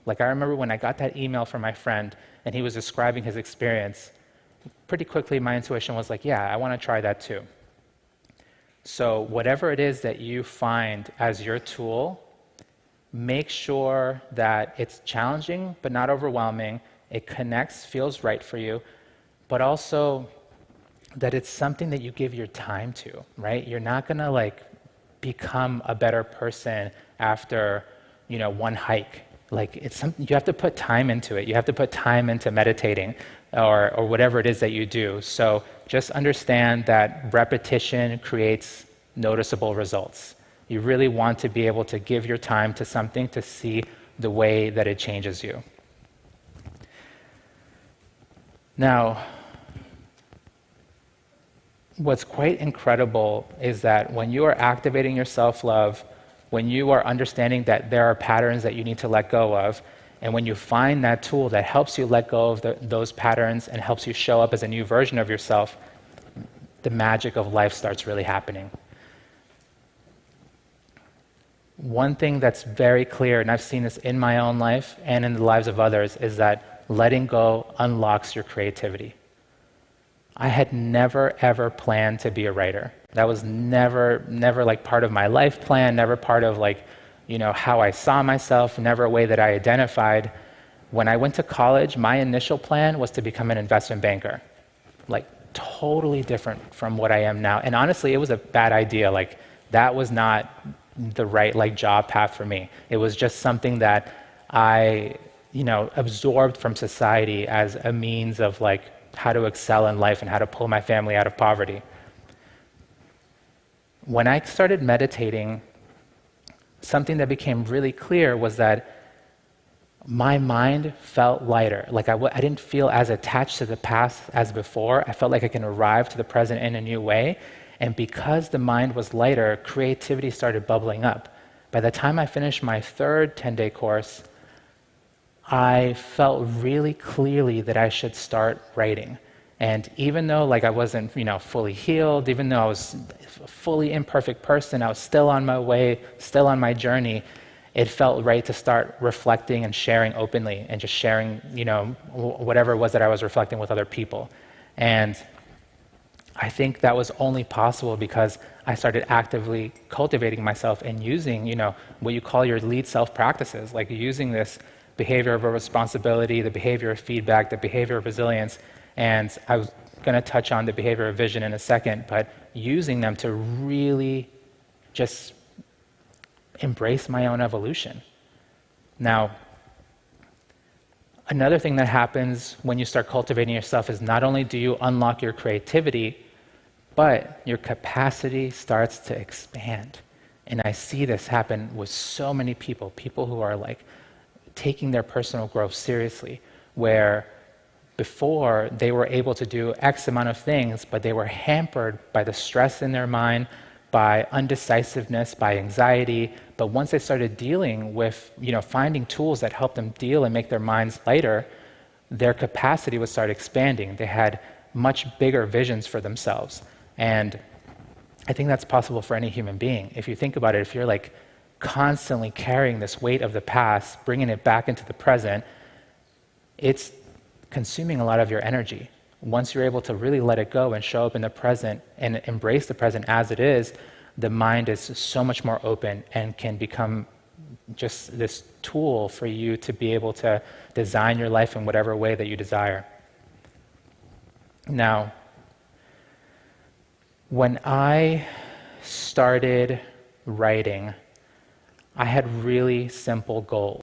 Like I remember when I got that email from my friend and he was describing his experience, pretty quickly my intuition was like, yeah, I want to try that too. So whatever it is that you find as your tool, make sure that it's challenging but not overwhelming, it connects, feels right for you, but also that it's something that you give your time to, right? You're not gonna like become a better person after, one hike. Like it's something you have to put time into it. You have to put time into meditating or whatever it is that you do. So just understand that repetition creates noticeable results. You really want to be able to give your time to something to see the way that it changes you. Now, what's quite incredible is that when you are activating your self-love, when you are understanding that there are patterns that you need to let go of, and when you find that tool that helps you let go of those patterns and helps you show up as a new version of yourself, the magic of life starts really happening. One thing that's very clear, and I've seen this in my own life and in the lives of others, is that letting go unlocks your creativity. I had never, ever planned to be a writer. That was never like part of my life plan, never part of how I saw myself, never a way that I identified. When I went to college, my initial plan was to become an investment banker. Like totally different from what I am now. And honestly, it was a bad idea. Like that was not the right job path for me. It was just something that I, absorbed from society as a means of how to excel in life and how to pull my family out of poverty. When I started meditating, something that became really clear was that my mind felt lighter. Like I didn't feel as attached to the past as before. I felt like I can arrive to the present in a new way. And because the mind was lighter, creativity started bubbling up. By the time I finished my third 10-day course, I felt really clearly that I should start writing. And even though I wasn't, fully healed, even though I was a fully imperfect person, I was still on my way, still on my journey, it felt right to start reflecting and sharing openly and just sharing, whatever it was that I was reflecting with other people. And I think that was only possible because I started actively cultivating myself and using, what you call your lead self practices, like using this behavior of responsibility, the behavior of feedback, the behavior of resilience. And I was going to touch on the behavior of vision in a second, but using them to really just embrace my own evolution. Now, another thing that happens when you start cultivating yourself is not only do you unlock your creativity, but your capacity starts to expand. And I see this happen with so many people who are taking their personal growth seriously, where before they were able to do X amount of things, but they were hampered by the stress in their mind, by undecisiveness, by anxiety. But once they started dealing with, finding tools that help them deal and make their minds lighter, their capacity would start expanding. They had much bigger visions for themselves. And I think that's possible for any human being. If you think about it, if you're constantly carrying this weight of the past, bringing it back into the present, it's consuming a lot of your energy. Once you're able to really let it go and show up in the present and embrace the present as it is, the mind is so much more open and can become just this tool for you to be able to design your life in whatever way that you desire. Now, when I started writing, I had really simple goals.